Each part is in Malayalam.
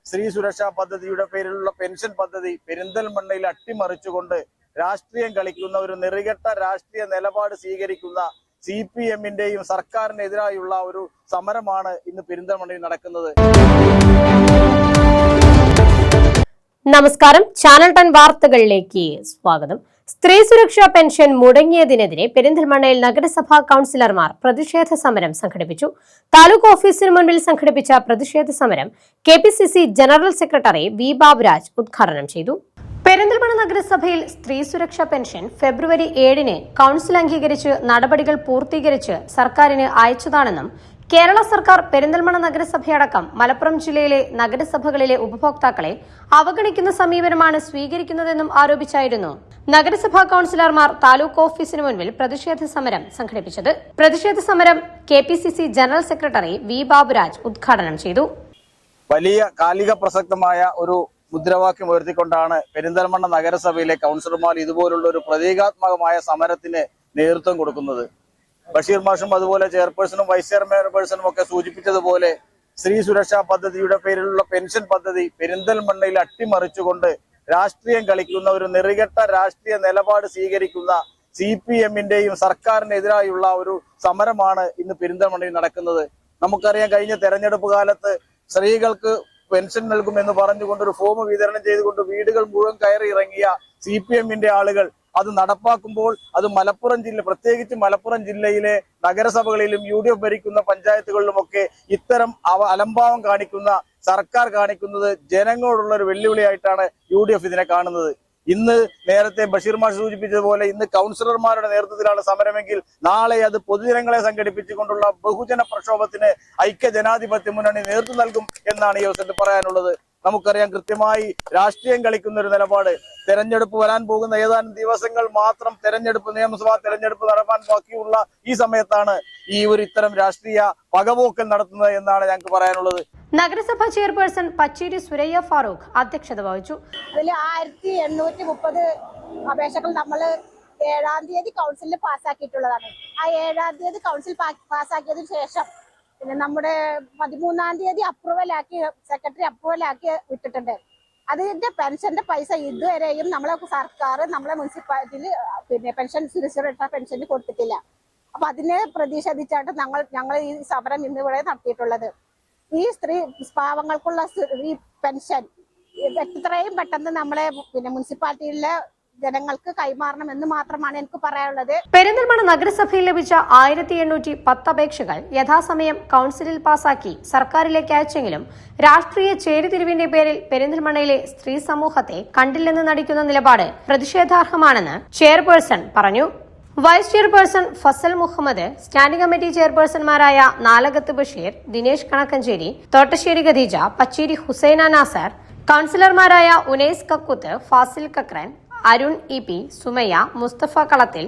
സ്ത്രീ സുരക്ഷാ പദ്ധതിയുടെ പേരിലുള്ള പെൻഷൻ പദ്ധതി പെരിന്തൽമണ്ണയിൽ അട്ടിമറിച്ചുകൊണ്ട് രാഷ്ട്രീയം കളിക്കുന്ന ഒരു നെറികെട്ട രാഷ്ട്രീയ നിലപാട് സ്വീകരിക്കുന്ന CPM-ന്റെയും സർക്കാരിനെതിരായുള്ള ഒരു സമരമാണ് ഇന്ന് പെരിന്തൽമണ്ണയിൽ നടക്കുന്നത്. നമസ്കാരം, ചാനൽ 10 വാർത്തകളിലേക്ക് സ്വാഗതം. സ്ത്രീ സുരക്ഷാ പെൻഷൻ മുടങ്ങിയതിനെതിരെ പെരിന്തൽമണ്ണയിൽ നഗരസഭാ കൌൺസിലർമാർ പ്രതിഷേധ സമരം സംഘടിപ്പിച്ചു. താലൂക്ക് ഓഫീസിന് മുൻപിൽ സംഘടിപ്പിച്ച പ്രതിഷേധ സമരം KPCC general secretary V. Baburaj ഉദ്ഘാടനം ചെയ്തു. പെരിന്തൽമണ്ണ നഗരസഭയിൽ സ്ത്രീ സുരക്ഷാ പെൻഷൻ ഫെബ്രുവരി 7-ന് കൌൺസിൽ അംഗീകരിച്ച് നടപടികൾ പൂർത്തീകരിച്ച് സർക്കാരിന് അയച്ചതാണെന്നും കേരള സർക്കാർ പെരിന്തൽമണ്ണ നഗരസഭയടക്കം മലപ്പുറം ജില്ലയിലെ നഗരസഭകളിലെ ഉപഭോക്താക്കളെ അവഗണിക്കുന്ന സമീപനമാണ് സ്വീകരിക്കുന്നതെന്നും ആരോപിച്ചായിരുന്നു നഗരസഭാ കൌൺസിലർമാർ താലൂക്ക് ഓഫീസിന് മുൻപിൽ പ്രതിഷേധ സമരം സംഘടിപ്പിച്ചത്. പ്രതിഷേധ സമരം KPCC general secretary V. Baburaj ഉദ്ഘാടനം ചെയ്തു. വലിയ കാലിക പ്രസക്തമായ ഒരു മുദ്രാവാക്യം ഉയർത്തിക്കൊണ്ടാണ് പെരിന്തൽമണ്ണ നഗരസഭയിലെ കൌൺസിലർമാർ ഇതുപോലുള്ള ഒരു പ്രതീകാത്മകമായ സമരത്തിന് നേതൃത്വം കൊടുക്കുന്നത്. ബഷീർ മാഷും അതുപോലെ ചെയർപേഴ്സണും വൈസ് ചെയർപേഴ്സണും ഒക്കെ സൂചിപ്പിച്ചതുപോലെ സ്ത്രീ സുരക്ഷാ പദ്ധതിയുടെ പേരിലുള്ള പെൻഷൻ പദ്ധതി പെരിന്തൽമണ്ണയിൽ അട്ടിമറിച്ചുകൊണ്ട് രാഷ്ട്രീയം കളിക്കുന്ന ഒരു നെറികെട്ട രാഷ്ട്രീയ നിലപാട് സ്വീകരിക്കുന്ന CPM-ന്റെയും സർക്കാരിനെതിരായുള്ള ഒരു സമരമാണ് ഇന്ന് പെരിന്തൽമണ്ണയിൽ നടക്കുന്നത്. നമുക്കറിയാം, കഴിഞ്ഞ തെരഞ്ഞെടുപ്പ് കാലത്ത് സ്ത്രീകൾക്ക് പെൻഷൻ നൽകുമെന്ന് പറഞ്ഞുകൊണ്ട് ഒരു ഫോം വിതരണം ചെയ്തുകൊണ്ട് വീടുകൾ മുഴുവൻ കയറി ഇറങ്ങിയ CPM-ന്റെ ആളുകൾ അത് നടപ്പാക്കുമ്പോൾ അത് പ്രത്യേകിച്ച് മലപ്പുറം ജില്ലയിലെ നഗരസഭകളിലും UDF ഭരിക്കുന്ന പഞ്ചായത്തുകളിലുമൊക്കെ ഇത്തരം അലംഭാവം കാണിക്കുന്ന സർക്കാർ കാണിക്കുന്നത് ജനങ്ങളോടുള്ള ഒരു വെല്ലുവിളിയായിട്ടാണ് UDF ഇതിനെ കാണുന്നത്. ഇന്ന് നേരത്തെ ബഷീർ മാഷ് സൂചിപ്പിച്ചതുപോലെ ഇന്ന് കൌൺസിലർമാരുടെ നേതൃത്വത്തിലാണ് സമരമെങ്കിൽ നാളെ അത് പൊതുജനങ്ങളെ സംഘടിപ്പിച്ചുകൊണ്ടുള്ള ബഹുജന പ്രക്ഷോഭത്തിന് ഐക്യ ജനാധിപത്യ മുന്നണി നേതൃത്വം നൽകും എന്നാണ് ഈ അവസരത്തിൽ പറയാനുള്ളത്. നമുക്കറിയാം, കൃത്യമായി രാഷ്ട്രീയം കളിക്കുന്ന ഒരു നിലപാട്. തെരഞ്ഞെടുപ്പ് വരാൻ പോകുന്ന ഏതാനും ദിവസങ്ങൾ മാത്രം നിയമസഭാ തെരഞ്ഞെടുപ്പ് നടക്കാൻ ബാക്കിയുള്ള ഈ സമയത്താണ് ഇത്തരം രാഷ്ട്രീയ പകപോക്കൽ നടത്തുന്നത് എന്നാണ് ഞങ്ങൾക്ക് പറയാനുള്ളത്. നഗരസഭാ ചെയർപേഴ്സൺ പച്ചേരി സുരയ്യ ഫാറൂഖ് അധ്യക്ഷത വഹിച്ചു. അതിൽ 1830 അപേക്ഷകൾ നമ്മൾ 7-ാം തീയതി കൗൺസിലിൽ പാസ്സാക്കിയിട്ടുള്ളതാണ്. ആ 7-ാം തീയതി കൗൺസിൽ പാസ്സാക്കിയതിനു ശേഷം പിന്നെ നമ്മുടെ 13-ാം തീയതി സെക്രട്ടറി അപ്രൂവലാക്കി വിട്ടിട്ടുണ്ട്. അതിന്റെ പെൻഷന്റെ പൈസ ഇതുവരെയും നമ്മളെ സർക്കാർ നമ്മളെ മുനിസിപ്പാലിറ്റിയിൽ പിന്നെ പെൻഷൻ സുരക്ഷാ പെൻഷന് കൊടുത്തിട്ടില്ല. അപ്പൊ അതിനെ പ്രതിഷേധിച്ചായിട്ട് ഞങ്ങൾ ഈ സമരം ഇന്നിവിടെ നടത്തിയിട്ടുള്ളത്. ഈ സ്ത്രീ പാവങ്ങൾക്കുള്ള ഈ പെൻഷൻ എത്രയും പെട്ടെന്ന് നമ്മളെ പിന്നെ മുനിസിപ്പാലിറ്റിയിലെ ജനങ്ങൾക്ക് കൈമാറണമെന്ന് മാത്രമാണ് എനിക്ക് പറയാനുള്ളത്. പെരിന്തൽമണ്ണ നഗരസഭയിൽ ലഭിച്ച 1810 അപേക്ഷകൾ യഥാസമയം കൌൺസിലിൽ പാസാക്കി സർക്കാരിലേക്ക് അയച്ചെങ്കിലും രാഷ്ട്രീയ ചേരിതിരിവിന്റെ പേരിൽ പെരിന്തൽമണ്ണയിലെ സ്ത്രീ സമൂഹത്തെ കണ്ടില്ലെന്ന് നടിക്കുന്ന നിലപാട് പ്രതിഷേധാർഹമാണെന്ന് ചെയർപേഴ്സൺ പറഞ്ഞു. Vice chairperson Fazal Muhammad, standing committee ചെയർപേഴ്സൺമാരായ നാലകത്ത് ബഷീർ, ദിനേശ് കണക്കഞ്ചേരി, തോട്ടശ്ശേരി ഖദീജ, പച്ചേരി ഹുസൈന നാസർ, കൌൺസിലർമാരായ ഉനൈസ് കക്കുത്ത്, ഫാസിൽ കക്രൻ, അരുൺ EP, സുമയ്യ, മുസ്തഫ കളത്തിൽ,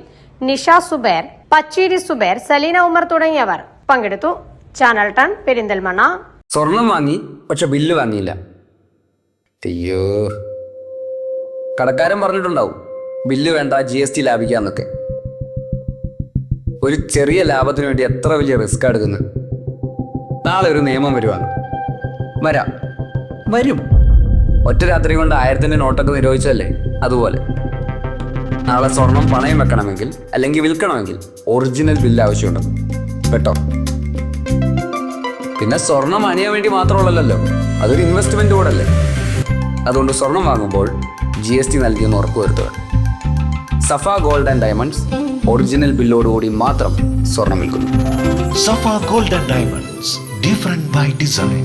നിഷ സുബൈർ, പച്ചേരി സുബൈർ, സലീന ഉമർ തുടങ്ങിയവർ പങ്കെടുത്തു. ചാനൽ 10 പെരിന്തൽമണ്ണ. സ്വർണം വാങ്ങി, പക്ഷെ ബില്ല് വാങ്ങിയില്ല. അയ്യോ, കടക്കാരൻ പറഞ്ഞിട്ടുണ്ടാവും ബില്ല് വേണ്ട, GST ലാഭിക്കാന്നൊക്കെ. ഒരു ചെറിയ ലാഭത്തിന് വേണ്ടി എത്ര വലിയ റിസ്ക് എടുക്കുന്നത്. നാളെ ഒരു നിയമം വരും. ഒറ്റ രാത്രി കൊണ്ട് 1000-ന്റെ നോട്ടൊക്കെ നിരോധിച്ചല്ലേ, അതുപോലെ നാളെ സ്വർണം പണയം വെക്കണമെങ്കിൽ അല്ലെങ്കിൽ വിൽക്കണമെങ്കിൽ ഒറിജിനൽ ബില്ല് ആവശ്യമുണ്ട് കേട്ടോ. പിന്നെ സ്വർണം അണിയാൻ വേണ്ടി മാത്രമുള്ളല്ലോ, അതൊരു ഇൻവെസ്റ്റ്മെന്റ് കൂടല്ലേ. അതുകൊണ്ട് സ്വർണം വാങ്ങുമ്പോൾ GST നൽകിയെന്ന് ഉറപ്പുവരുത്തുക. Safa gold and diamonds original ബില്ലോടുകൂടി മാത്രം സ്വർണം വിൽക്കുന്നു. Safa gold and diamonds, different by design.